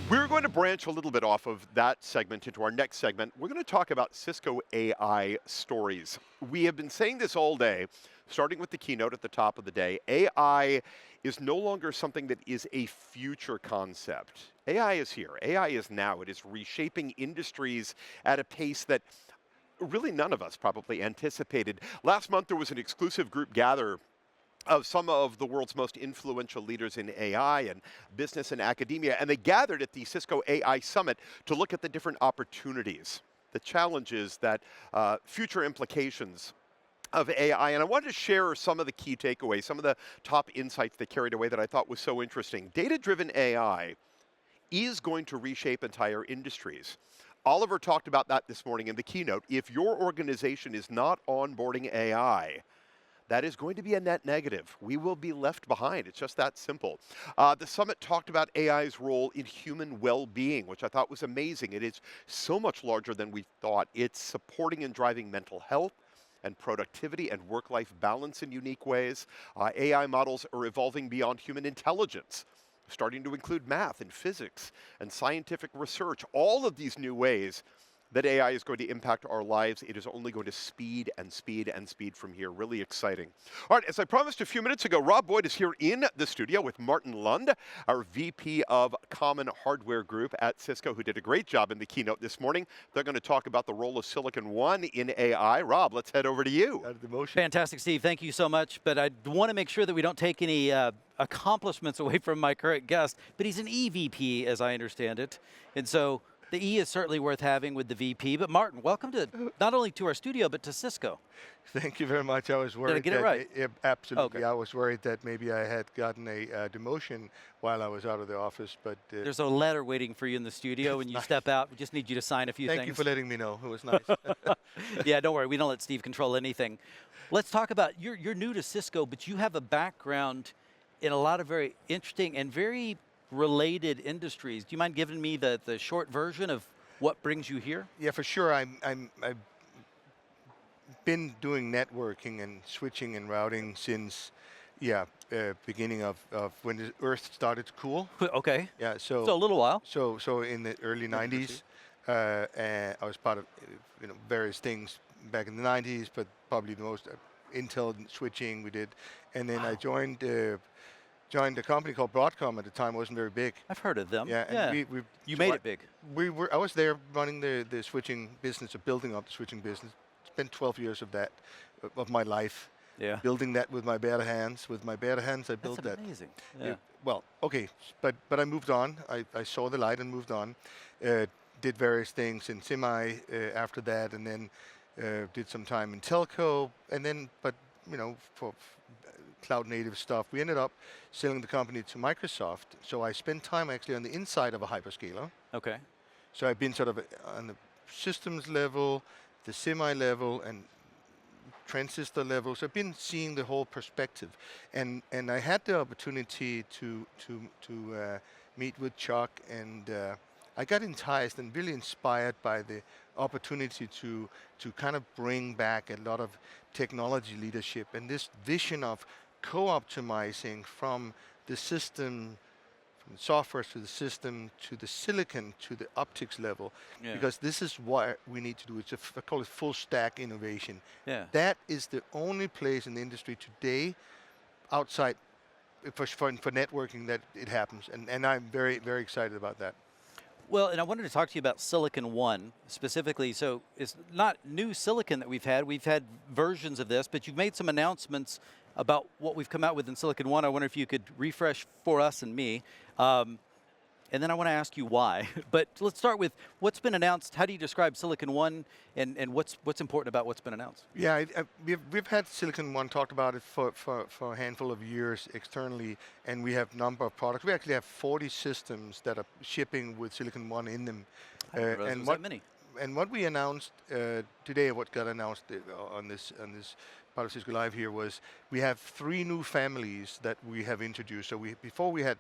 We're going to branch a little bit off of that segment into our next segment. We're going to talk about Cisco AI stories. We have been saying this all day, starting with the keynote at the top of the day. AI is no longer something that is a future concept. AI is here. AI is now. It is reshaping industries at a pace that really none of us probably anticipated. Last month, there was an exclusive group gather of some of the world's most influential leaders in AI and business and academia, and they gathered at the Cisco AI Summit to look at the different opportunities, the challenges, that future implications of AI. And I wanted to share some of the key takeaways, some of the top insights they carried away that I thought was so interesting. Data-driven AI is going to reshape entire industries. Oliver talked about that this morning in the keynote. If your organization is not onboarding AI, that is going to be a net negative. We will be left behind. It's just that simple. The summit talked about AI's role in human well-being, which I thought was amazing. It is so much larger than we thought. It's supporting and driving mental health and productivity and work-life balance in unique ways. AI models are evolving beyond human intelligence, starting to include math and physics and scientific research. All of these new ways that AI is going to impact our lives. It is only going to speed and speed and speed from here. Really exciting. All right, as I promised a few minutes ago, Rob Boyd is here in the studio with Martin Lund, our VP of Common Hardware Group at Cisco, who did a great job in the keynote this morning. They're going to talk about the role of Silicon One in AI. Rob, let's head over to you. Out of the motion. Fantastic, Steve. Thank you so much. But I want to make sure that we don't take any accomplishments away from my current guest. But he's an EVP, as I understand it. And so the E is certainly worth having with the VP. But Martin, welcome to not only to our studio, but to Cisco. Thank you very much. I was worried. Did I get it right? Absolutely. Okay. I was worried that maybe I had gotten a demotion while I was out of the office, but There's a letter waiting for you in the studio when you step out. We just need you to sign a few things. thank you for letting me know. It was nice. Yeah, don't worry. We don't let Steve control anything. Let's talk about, you're new to Cisco, but you have a background in a lot of very interesting and very related industries. Do you mind giving me the short version of what brings you here? Yeah, for sure. I've been doing networking and switching and routing since, beginning of when the Earth started to cool. Okay. Yeah, So a little while. So in the early 90s, and I was part of various things back in the 90s, but probably the most Intel switching we did, and then I joined a company called Broadcom. At the time, wasn't very big. I've heard of them. Yeah, and you made it big. I was there running the switching business, or building up the switching business. Spent 12 years of that, of my life. Yeah. Building that with my bare hands. With my bare hands, I built that. That's amazing. Yeah. Well, okay, but I moved on. I saw the light and moved on. Did various things in semi after that, and then did some time in telco, and then, but for cloud native stuff, we ended up selling the company to Microsoft. So I spent time actually on the inside of a hyperscaler. Okay. So I've been sort of on the systems level, the semi level, and transistor level. So I've been seeing the whole perspective, and I had the opportunity to meet with Chuck, and I got enticed and really inspired by the opportunity to kind of bring back a lot of technology leadership and this vision of co-optimizing from the system, from the software to the system, to the silicon, to the optics level, because this is what we need to do. It's I call it full stack innovation. Yeah. That is the only place in the industry today, outside for networking, that it happens, and I'm very, very excited about that. Well, and I wanted to talk to you about Silicon One specifically. So it's not new silicon that we've had. We've had versions of this, but you've made some announcements about what we've come out with in Silicon One. I wonder if you could refresh for us and me. And then I want to ask you why. But let's start with what's been announced. How do you describe Silicon One, and what's important about what's been announced? Yeah, we've had Silicon One, talked about it for a handful of years externally, and we have a number of products. We actually have 40 systems that are shipping with Silicon One in them. I didn't realize there was that many. And what we announced today, what got announced on this part of Cisco Live here, was we have 3 new families that we have introduced. So before we had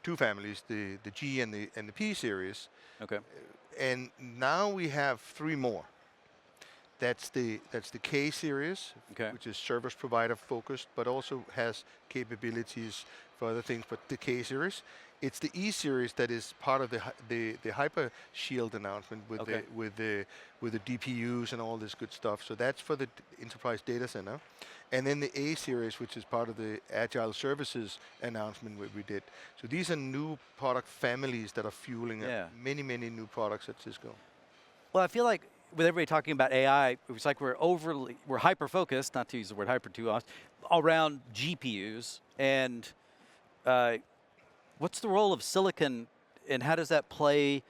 2 families, the G and the P series. Okay. And now we have 3 more. That's the K series, Okay. which is service provider focused, but also has capabilities for other things. But the K series, it's the E series that is part of the Hyper Shield announcement with Okay. the DPUs and all this good stuff. So that's for the enterprise data center, and then the A series, which is part of the Agile Services announcement we did. So these are new product families that are fueling many new products at Cisco. Well, I feel like with everybody talking about AI, it's like we're hyper-focused, not to use the word hyper too often, around GPUs. And what's the role of silicon, and how does that play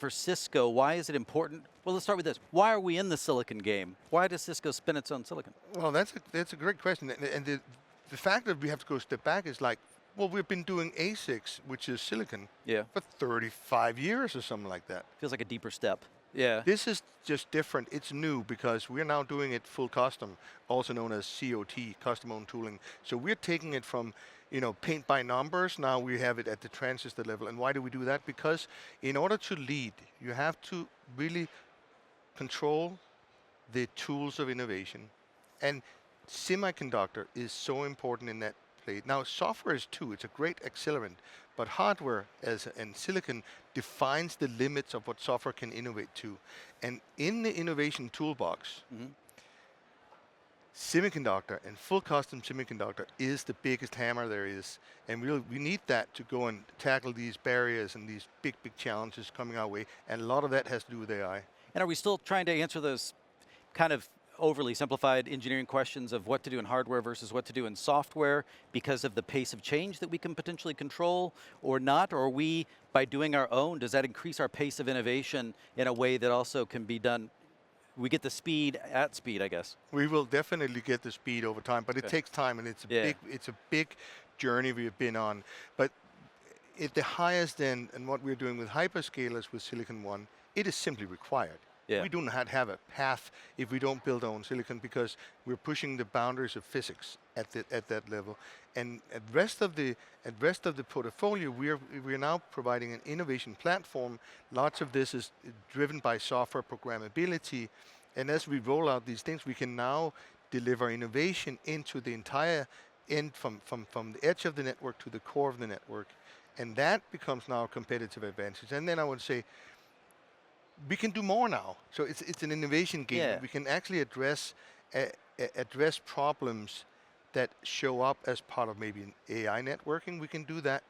for Cisco? Why is it important? Well, let's start with this. Why are we in the silicon game? Why does Cisco spin its own silicon? Well, that's a great question, and the fact that we have to go a step back is like, well, we've been doing ASICs, which is silicon, Yeah. for 35 years or something like that. Feels like a deeper step. Yeah. This is just different. It's new because we're now doing it full custom, also known as COT, custom owned tooling. So we're taking it from, paint by numbers. Now we have it at the transistor level. And why do we do that? Because in order to lead, you have to really control the tools of innovation. And semiconductor is so important in that play. Now software is too. It's a great accelerant. But hardware and silicon defines the limits of what software can innovate to. And in the innovation toolbox, semiconductor and full custom semiconductor is the biggest hammer there is. And we need that to go and tackle these barriers and these big challenges coming our way. And a lot of that has to do with AI. And are we still trying to answer those kind of overly simplified engineering questions of what to do in hardware versus what to do in software because of the pace of change that we can potentially control or not? Or are we, by doing our own, does that increase our pace of innovation in a way that also can be done? We get the speed at speed, I guess. We will definitely get the speed over time, but it takes time, and it's a big journey we've been on. But at the highest end, and what we're doing with hyperscalers with Silicon One, it is simply required. Yeah. We do not have a path if we don't build our own silicon because we're pushing the boundaries of physics at that level. And at rest of the portfolio, we're now providing an innovation platform. Lots of this is driven by software programmability, and as we roll out these things, we can now deliver innovation into the entire end from the edge of the network to the core of the network, and that becomes now a competitive advantage. And then I would say, we can do more now. So it's an innovation game. Yeah. We can actually address problems that show up as part of maybe an AI networking. We can do that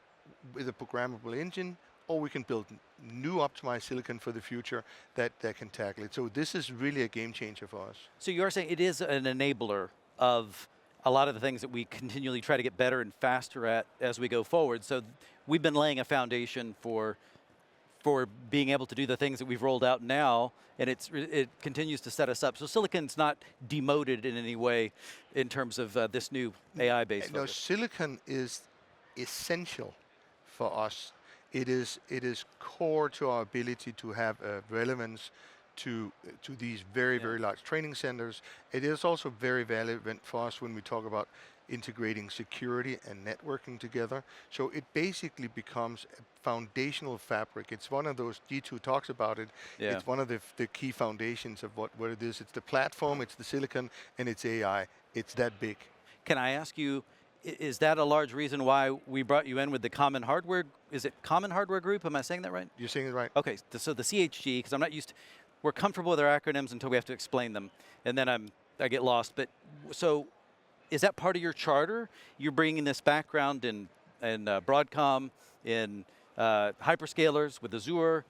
with a programmable engine, or we can build new optimized silicon for the future that can tackle it. So this is really a game changer for us. So you are saying it is an enabler of a lot of the things that we continually try to get better and faster at as we go forward. So we've been laying a foundation for being able to do the things that we've rolled out now, and it continues to set us up. So silicon's not demoted in any way in terms of this new AI-based No, focus. silicon is essential for us. It is core to our ability to have relevance to these very large training centers. It is also very relevant for us when we talk about integrating security and networking together. So it basically becomes a foundational fabric. It's one of those, G2 talks about it, it's one of the key foundations of what it is. It's the platform, it's the silicon, and it's AI. It's that big. Can I ask you, is that a large reason why we brought you in with the Common Hardware? Is it Common Hardware Group? Am I saying that right? You're saying it right. Okay, so the CHG, because I'm not used to, we're comfortable with our acronyms until we have to explain them, and then I get lost. But so, is that part of your charter? You're bringing this background in Broadcom, in hyperscalers with Azure.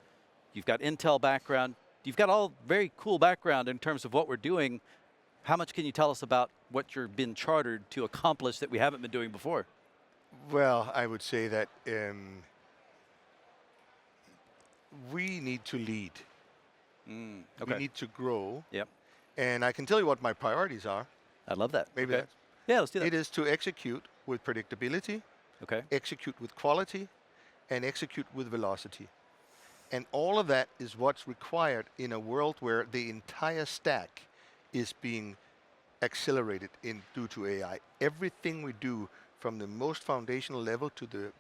You've got Intel background. You've got all very cool background in terms of what we're doing. How much can you tell us about what you've been chartered to accomplish that we haven't been doing before? Well, I would say that we need to lead. Okay. We need to grow. Yep. And I can tell you what my priorities are. I love that. Maybe Okay. that's Yeah, let's do that. It is to execute with predictability, Okay. execute with quality, and execute with velocity. And all of that is what's required in a world where the entire stack is being accelerated due to AI. Everything we do, from the most foundational level to the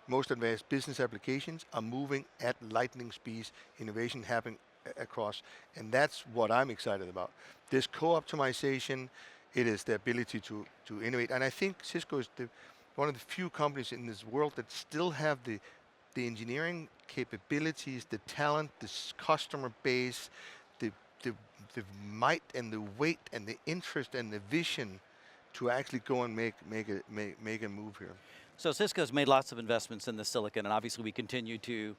most advanced business applications, are moving at lightning speeds. Innovation happening across, and that's what I'm excited about. This co-optimization, it is the ability to innovate, and I think Cisco is one of the few companies in this world that still have the engineering capabilities, the talent, this customer base, the, the, the might and the weight and the interest and the vision to actually go and make a move here. So Cisco's made lots of investments in the silicon, and obviously we continue to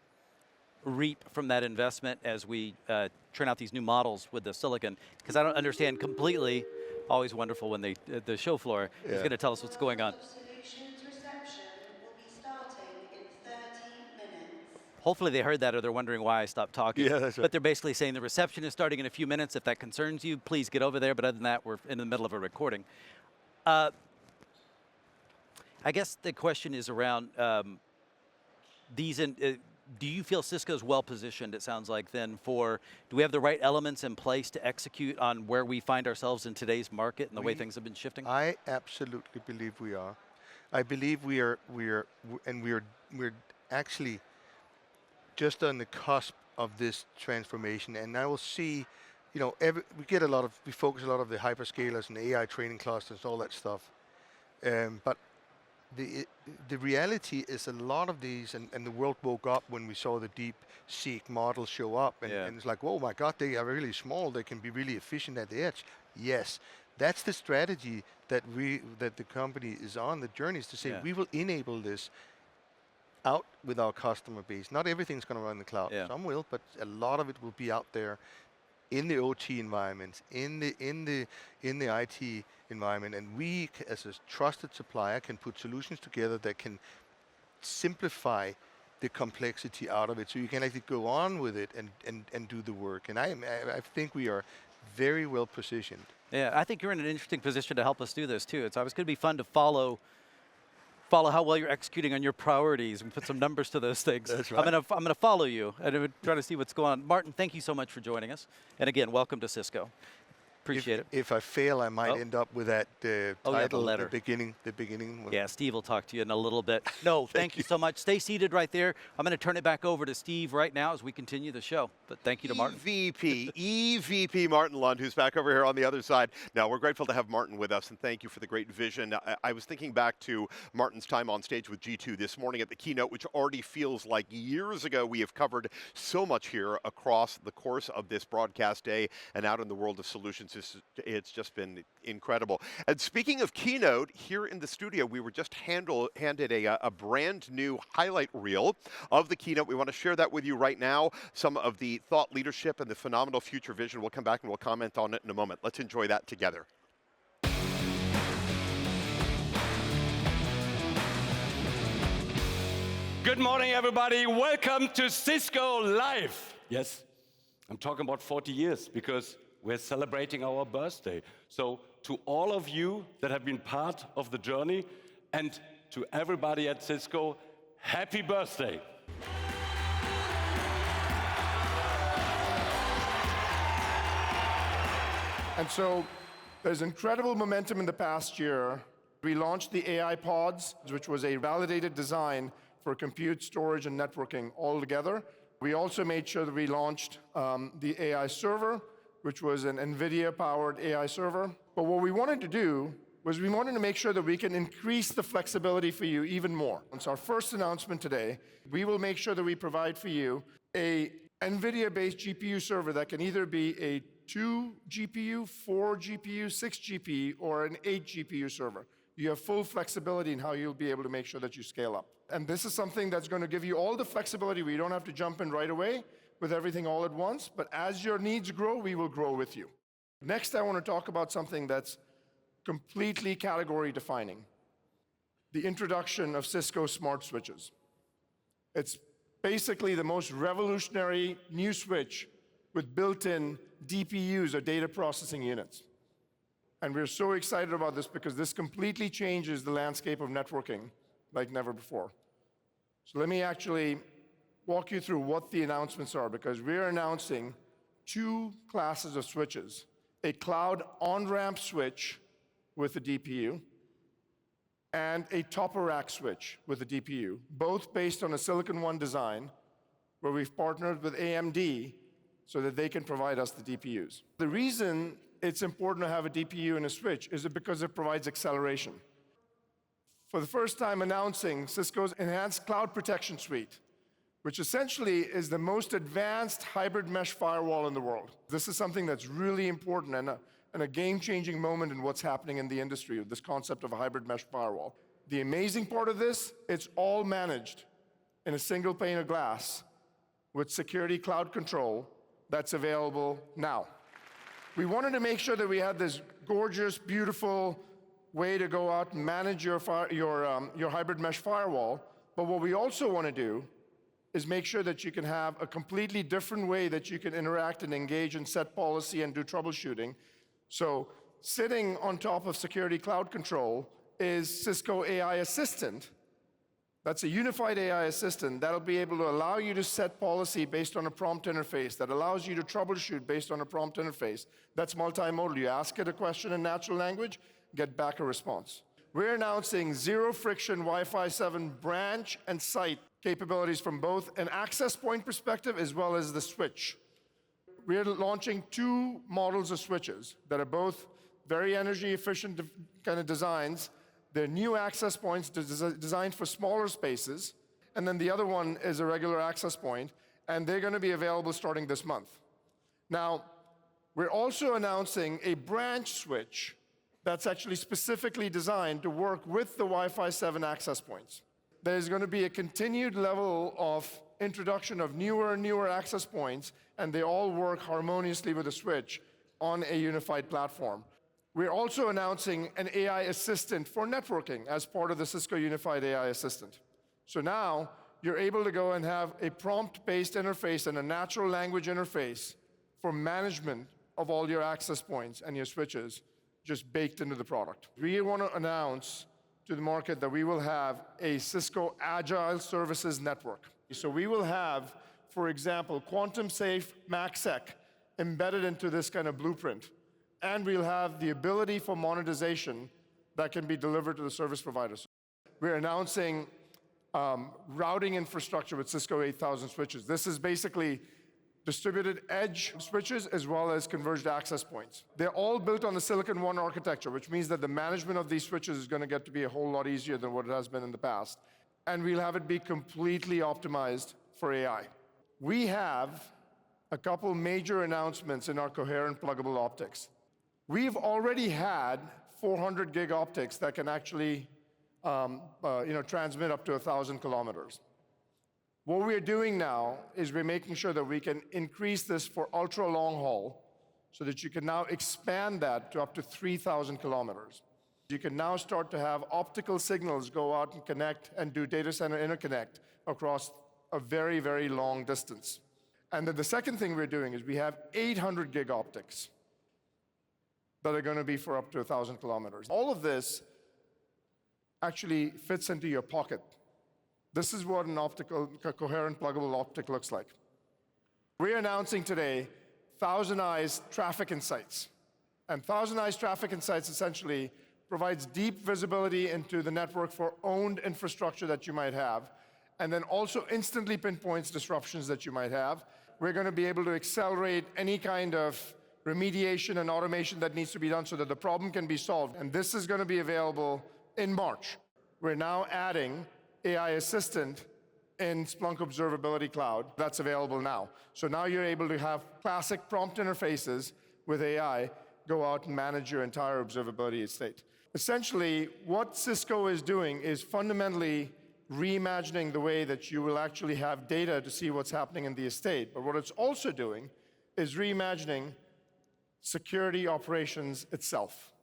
reap from that investment as we turn out these new models with the silicon. Because I don't understand completely, always wonderful when the show floor is going to tell us what's going on. Solutions reception will be starting in 30 minutes. Hopefully they heard that, or they're wondering why I stopped talking. Yeah, that's right. But they're basically saying the reception is starting in a few minutes. If that concerns you, please get over there. But other than that, we're in the middle of a recording. I guess the question is around these. Do you feel Cisco's well positioned, it sounds like, then do we have the right elements in place to execute on where we find ourselves in today's market and the way things have been shifting? I absolutely believe we are. I believe we're actually just on the cusp of this transformation, and I will see, we focus a lot of the hyperscalers and AI training clusters, all that stuff, but the reality is a lot of these, and the world woke up when we saw the DeepSeek model show up, and it's like, oh my God, they are really small, they can be really efficient at the edge. Yes, that's the strategy that the company is on. The journey is to say, we will enable this out with our customer base. Not everything's going to run in the cloud. Some will, but a lot of it will be out there in the OT environments, in the IT environment, and we, as a trusted supplier, can put solutions together that can simplify the complexity out of it, so you can actually go on with it and do the work. And I think we are very well positioned. Yeah, I think you're in an interesting position to help us do this too. It's always going to be fun to follow how well you're executing on your priorities and put some numbers to those things. That's right. I'm gonna follow you and try to see what's going on. Martin, thank you so much for joining us. And again, welcome to Cisco. Appreciate it. If I fail, I might end up with that title, the letter. the beginning one. Yeah, Steve will talk to you in a little bit. No, thank you so much. Stay seated right there. I'm going to turn it back over to Steve right now as we continue the show. But thank you to Martin. EVP Martin Lund, who's back over here on the other side. Now, we're grateful to have Martin with us, and thank you for the great vision. I was thinking back to Martin's time on stage with G2 this morning at the keynote, which already feels like years ago. We have covered so much here across the course of this broadcast day and out in the world of solutions. It's just been incredible. And speaking of keynote, here in the studio, we were just handed a brand new highlight reel of the keynote. We want to share that with you right now. Some of the thought leadership and the phenomenal future vision. We'll come back and we'll comment on it in a moment. Let's enjoy that together. Good morning, everybody. Welcome to Cisco Live. Yes, I'm talking about 40 years because we're celebrating our birthday. So to all of you that have been part of the journey and to everybody at Cisco, happy birthday. And so there's incredible momentum in the past year. We launched the AI Pods, which was a validated design for compute, storage, and networking all together. We also made sure that we launched the AI Server, which was an NVIDIA-powered AI server. But what we wanted to do was we wanted to make sure that we can increase the flexibility for you even more. And so our first announcement today, we will make sure that we provide for you a NVIDIA-based GPU server that can either be a 2 GPU, 4 GPU, 6 GPU, or an 8 GPU server. You have full flexibility in how you'll be able to make sure that you scale up. And this is something that's going to give you all the flexibility where you don't have to jump in right away with everything all at once, but as your needs grow, we will grow with you. Next, I want to talk about something that's completely category defining. The introduction of Cisco smart switches. It's basically the most revolutionary new switch with built-in DPUs, or data processing units. And we're so excited about this because this completely changes the landscape of networking like never before. So let me actually walk you through what the announcements are, because we're announcing 2 classes of switches. A cloud on-ramp switch with a DPU, and a top-of-rack switch with a DPU, both based on a Silicon One design, where we've partnered with AMD so that they can provide us the DPUs. The reason it's important to have a DPU and a switch is because it provides acceleration. For the first time announcing Cisco's Enhanced Cloud Protection Suite, which essentially is the most advanced hybrid mesh firewall in the world. This is something that's really important and a game-changing moment in what's happening in the industry with this concept of a hybrid mesh firewall. The amazing part of this, it's all managed in a single pane of glass with security cloud control that's available now. We wanted to make sure that we had this gorgeous, beautiful way to go out and manage your hybrid mesh firewall, but what we also want to do is make sure that you can have a completely different way that you can interact and engage and set policy and do troubleshooting. So sitting on top of security cloud control is Cisco AI Assistant. That's a unified AI assistant that'll be able to allow you to set policy based on a prompt interface, that allows you to troubleshoot based on a prompt interface. That's multimodal. You ask it a question in natural language, get back a response. We're announcing zero-friction Wi-Fi 7 branch and site capabilities from both an access point perspective as well as the switch. We're launching 2 models of switches that are both very energy efficient kind of designs. They're new access points designed for smaller spaces, and then the other one is a regular access point, and they're going to be available starting this month. Now, we're also announcing a branch switch that's actually specifically designed to work with the Wi-Fi 7 access points. There's going to be a continued level of introduction of newer and newer access points, and they all work harmoniously with a switch on a unified platform. We're also announcing an AI assistant for networking as part of the Cisco Unified AI Assistant. So now you're able to go and have a prompt-based interface and a natural language interface for management of all your access points and your switches just baked into the product. We want to announce to the market that we will have a Cisco Agile Services Network. So we will have, for example, quantum-safe MACsec embedded into this kind of blueprint. And we'll have the ability for monetization that can be delivered to the service providers. We're announcing routing infrastructure with Cisco 8000 switches. This is basically distributed edge switches as well as converged access points. They're all built on the Silicon One architecture, which means that the management of these switches is going to get to be a whole lot easier than what it has been in the past. And we'll have it be completely optimized for AI. We have a couple major announcements in our coherent pluggable optics. We've already had 400 gig optics that can actually transmit up to 1,000 kilometers. What we're doing now is we're making sure that we can increase this for ultra long haul so that you can now expand that to up to 3,000 kilometers. You can now start to have optical signals go out and connect and do data center interconnect across a very, very long distance. And then the second thing we're doing is we have 800 gig optics that are going to be for up to 1,000 kilometers. All of this actually fits into your pocket. This is what an coherent pluggable optic looks like. We're announcing today Thousand-Eyes Traffic Insights. And Thousand-Eyes Traffic Insights essentially provides deep visibility into the network for owned infrastructure that you might have, and then also instantly pinpoints disruptions that you might have. We're going to be able to accelerate any kind of remediation and automation that needs to be done so that the problem can be solved. And this is going to be available in March. We're now adding AI Assistant in Splunk Observability Cloud. That's available now. So now you're able to have classic prompt interfaces with AI go out and manage your entire observability estate. Essentially, what Cisco is doing is fundamentally reimagining the way that you will actually have data to see what's happening in the estate. But what it's also doing is reimagining security operations itself.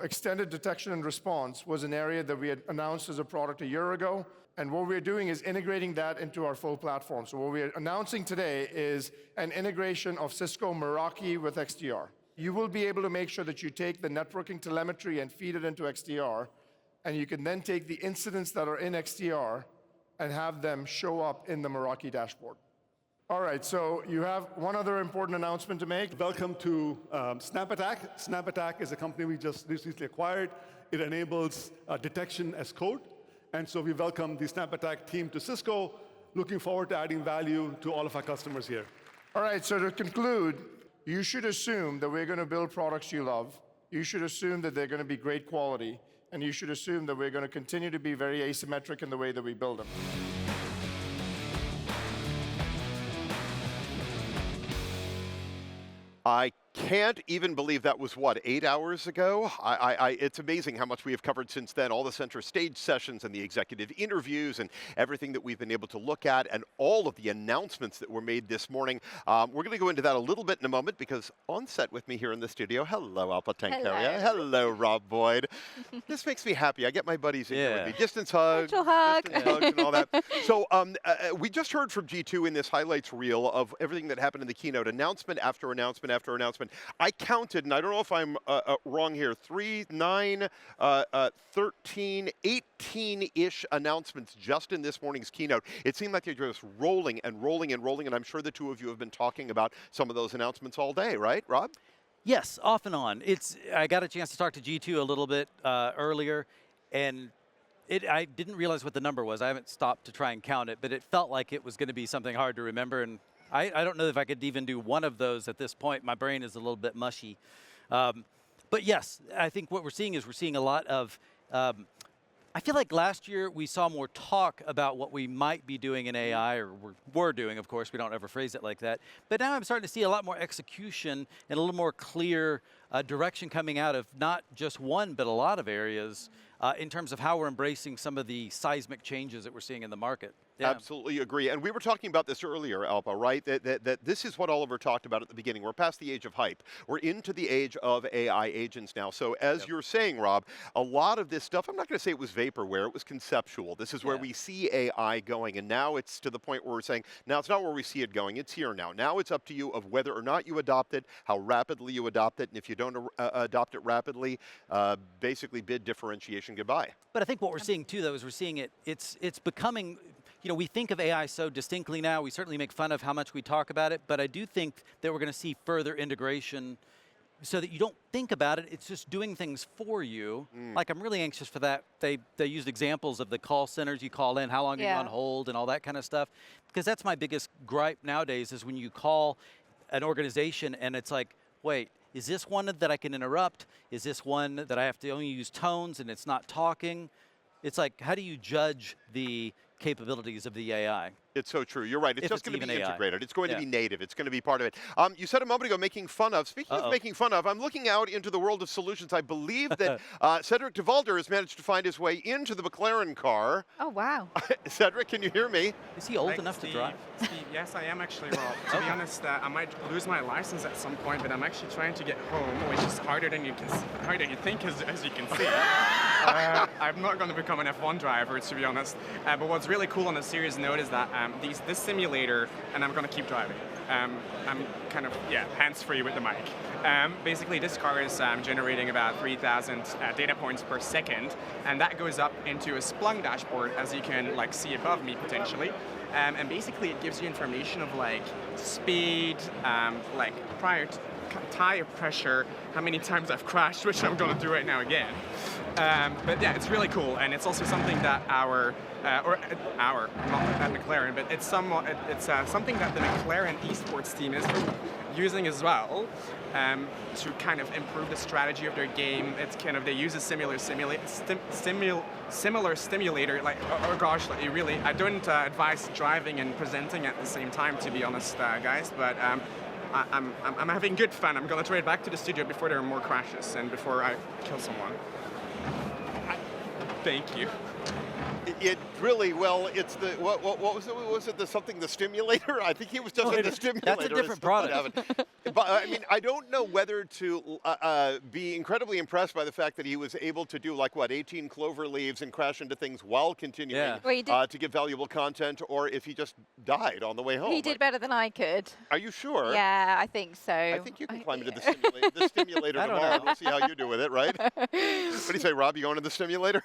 Extended detection and response was an area that we had announced as a product a year ago, and what we're doing is integrating that into our full platform. So what we're announcing today is an integration of Cisco Meraki with XDR. You will be able to make sure that you take the networking telemetry and feed it into XDR, and you can then take the incidents that are in XDR and have them show up in the Meraki dashboard. All right, so you have one other important announcement to make. Welcome to SnapAttack. SnapAttack is a company we just recently acquired. It enables detection as code. And so we welcome the SnapAttack team to Cisco. Looking forward to adding value to all of our customers here. All right, so to conclude, you should assume that we're going to build products you love. You should assume that they're going to be great quality. And you should assume that we're going to continue to be very asymmetric in the way that we build them. I can't even believe that was, what, 8 hours ago? It's amazing how much we have covered since then, all the center stage sessions and the executive interviews and everything that we've been able to look at and all of the announcements that were made this morning. We're going to go into that a little bit in a moment because on set with me here in the studio, hello, Alpa Tankaria. Hello, Rob Boyd. This makes me happy. I get my buddies in here with me. Distance hugs, Virtual hug. distance hugs and all that. So we just heard from G2 in this highlights reel of everything that happened in the keynote, announcement after announcement after announcement. I counted, and I don't know if I'm wrong here, 3, 9, 13, 18-ish announcements just in this morning's keynote. It seemed like they're just rolling and rolling and rolling, and I'm sure the two of you have been talking about some of those announcements all day, right, Rob? Yes, off and on. I got a chance to talk to G2 a little bit earlier, and I didn't realize what the number was. I haven't stopped to try and count it, but it felt like it was going to be something hard to remember, and I don't know if I could even do one of those at this point. My brain is a little bit mushy. But yes, I think what we're seeing is we're seeing a lot of, I feel like last year we saw more talk about what we might be doing in AI, or were doing, of course. We don't ever phrase it like that. But now I'm starting to see a lot more execution and a little more clear direction coming out of not just one, but a lot of areas in terms of how we're embracing some of the seismic changes that we're seeing in the market. Yeah. Absolutely agree. And we were talking about this earlier, Alpa, right? That this is what Oliver talked about at the beginning. We're past the age of hype. We're into the age of AI agents now. So as you're saying, Rob, a lot of this stuff, I'm not going to say it was vaporware, it was conceptual. This is where we see AI going. And now it's to the point where we're saying, now it's not where we see it going, it's here now. Now it's up to you of whether or not you adopt it, how rapidly you adopt it, and if you don't adopt it rapidly, basically bid differentiation goodbye. But I think what we're seeing too, though, is we're seeing it's becoming, you know, we think of AI so distinctly now. We certainly make fun of how much we talk about it, but I do think that we're going to see further integration so that you don't think about it. It's just doing things for you. Like, I'm really anxious for that. They used examples of the call centers you call in, how long are you on hold, and all that kind of stuff. Because that's my biggest gripe nowadays is when you call an organization and it's like, wait, is this one that I can interrupt? Is this one that I have to only use tones and it's not talking? It's like, how do you judge the capabilities of the AI? It's so true. You're right. It's just going to be integrated. It's going to be native. It's going to be part of it. You said a moment ago making fun of. Speaking of making fun of, I'm looking out into the world of solutions. I believe that Cedric DeValder has managed to find his way into the McLaren car. Oh, wow. Cedric, can you hear me? Is he old enough to drive? Steve, yes, I am actually, Rob. To be honest, I might lose my license at some point, but I'm actually trying to get home, which is harder than you think, as you can see. I'm not going to become an F1 driver, to be honest. But what's really cool on a serious note is that this simulator, and I'm going to keep driving. I'm kind of, hands-free with the mic. Basically, this car is generating about 3,000 data points per second, and that goes up into a Splunk dashboard, as you can see above me potentially. And basically, it gives you information of speed, prior tire pressure, how many times I've crashed, which I'm going to do right now again. But yeah, it's really cool, and it's also something that not at McLaren, but it's something that the McLaren esports team is using as well to kind of improve the strategy of their game. It's kind of, they use a similar stimulator. I don't advise driving and presenting at the same time, to be honest, guys. But I'm having good fun. I'm going to trade back to the studio before there are more crashes and before I kill someone. Thank you. It really, well, it's the, what was it? Was it the stimulator? I think he was just in the stimulator. That's a different product. But I mean, I don't know whether to be incredibly impressed by the fact that he was able to do 18 clover leaves and crash into things while continuing to give valuable content, or if he just died on the way home. He did better than I could. Are you sure? Yeah, I think so. I think you can climb into the stimulator tomorrow. We'll see how you do with it, right? What do you say, Rob? You going to the stimulator?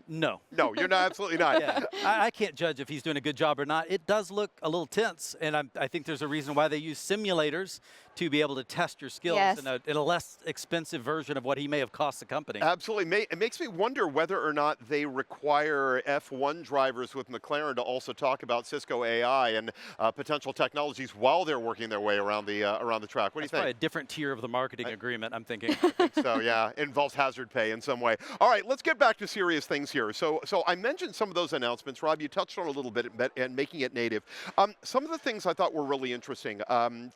No. No, you're not, absolutely not. Yeah, I can't judge if he's doing a good job or not. It does look a little tense, and I think there's a reason why they use simulators to be able to test your skills Yes. in a less expensive version of what he may have cost the company. Absolutely. It makes me wonder whether or not they require F1 drivers with McLaren to also talk about Cisco AI and potential technologies while they're working their way around the track. What do you That's probably think? a different tier of the marketing agreement, I'm thinking. So yeah, it involves hazard pay in some way. All right, let's get back to serious things here. So I mentioned some of those announcements. Rob, you touched on a little bit and making it native. Some of the things I thought were really interesting.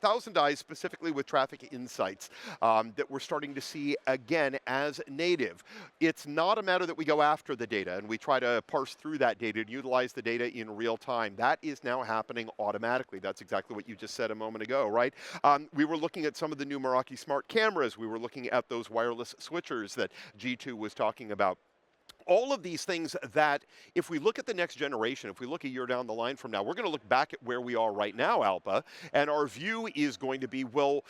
Thousand Eyes specifically with traffic insights that we're starting to see again as native. It's not a matter that we go after the data and we try to parse through that data and utilize the data in real time. That is now happening automatically. That's exactly what you just said a moment ago, right? We were looking at some of the new Meraki smart cameras. We were looking at those wireless switchers that G2 was talking about. All of these things that, if we look at the next generation, if we look a year down the line from now, we're going to look back at where we are right now, Alpa, and our view is going to be, well,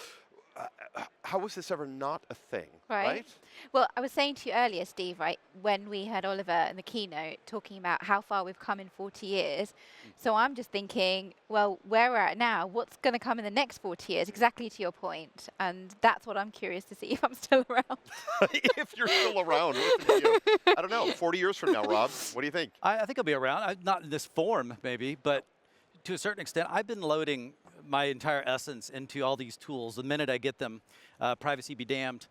how was this ever not a thing, right? Well, I was saying to you earlier, Steve, right, when we had Oliver in the keynote talking about how far we've come in 40 years. So I'm just thinking, well, where we're at now, what's going to come in the next 40 years, exactly to your point. And that's what I'm curious to see if I'm still around. If you're still around, listen to you. I don't know, 40 years from now, Rob, what do you think? I think I'll be around. Not in this form, maybe, but to a certain extent, I've been loading my entire essence into all these tools. The minute I get them, privacy be damned.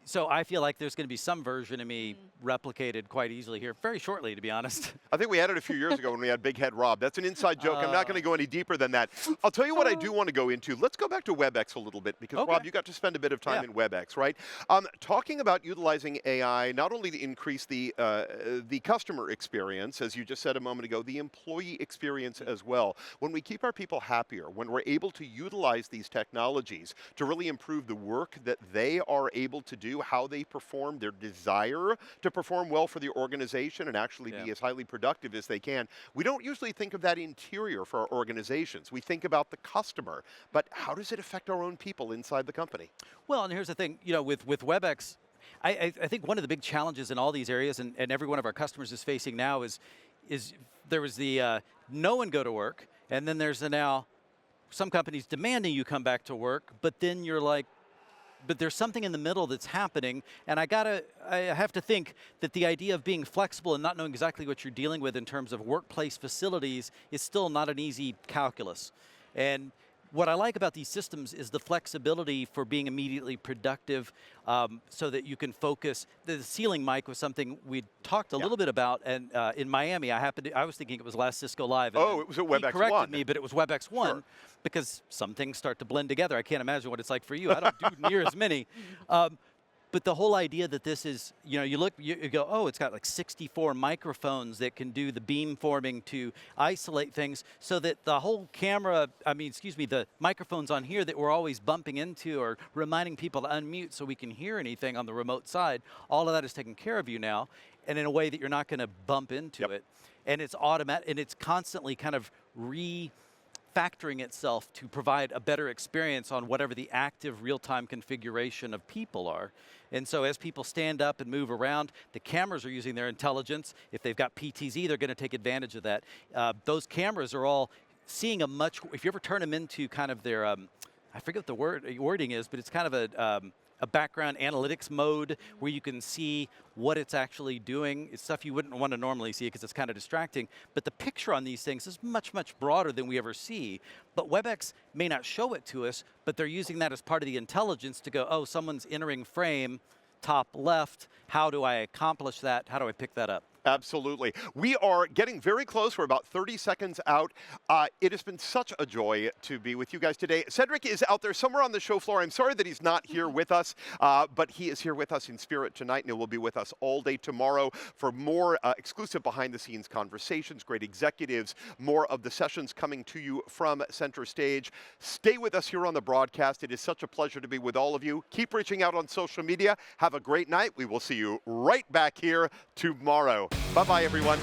So I feel like there's going to be some version of me replicated quite easily here, very shortly, to be honest. I think we had it a few years ago when we had Big Head Rob. That's an inside joke. I'm not going to go any deeper than that. I'll tell you what I do want to go into. Let's go back to WebEx a little bit, because Rob, you got to spend a bit of time in WebEx, right? Talking about utilizing AI not only to increase the customer experience, as you just said a moment ago, the employee experience as well. When we keep our people happier, when we're able to utilize these technologies to really improve the work that they are able to do, how they perform, their desire to perform well for the organization and actually be as highly productive as they can. We don't usually think of that interior for our organizations. We think about the customer, but how does it affect our own people inside the company? Well, and here's the thing, you know, with WebEx, I think one of the big challenges in all these areas, and every one of our customers is facing now, is there was the no one go to work, and then there's the now some companies demanding you come back to work, but then you're like, but there's something in the middle that's happening, and I have to think that the idea of being flexible and not knowing exactly what you're dealing with in terms of workplace facilities is still not an easy calculus. And what I like about these systems is the flexibility for being immediately productive, so that you can focus. The ceiling mic was something we talked a little bit about, and in Miami, I was thinking it was last Cisco Live. Oh, it was at WebEx 1. He corrected me, but it was WebEx 1. Sure. Because some things start to blend together. I can't imagine what it's like for you. I don't do near as many. But the whole idea that this is, you know, you go, oh, it's got like 64 microphones that can do the beam forming to isolate things so that the whole camera, the microphones on here that we're always bumping into or reminding people to unmute so we can hear anything on the remote side, all of that is taken care of you now, and in a way that you're not going to bump into it. And it's automatic, and it's constantly kind of factoring itself to provide a better experience on whatever the active real-time configuration of people are. And so as people stand up and move around, the cameras are using their intelligence. If they've got PTZ, they're going to take advantage of that. Those cameras are all seeing if you ever turn them into kind of their, I forget what the wording is, but it's kind of a background analytics mode where you can see what it's actually doing. It's stuff you wouldn't want to normally see because it's kind of distracting. But the picture on these things is much, much broader than we ever see. But WebEx may not show it to us, but they're using that as part of the intelligence to go, oh, someone's entering frame, top left. How do I accomplish that? How do I pick that up? Absolutely. We are getting very close. We're about 30 seconds out. It has been such a joy to be with you guys today. Cedric is out there somewhere on the show floor. I'm sorry that he's not here with us, but he is here with us in spirit tonight, and he will be with us all day tomorrow for more exclusive behind-the-scenes conversations, great executives, more of the sessions coming to you from Center Stage. Stay with us here on the broadcast. It is such a pleasure to be with all of you. Keep reaching out on social media. Have a great night. We will see you right back here tomorrow. Bye-bye, everyone.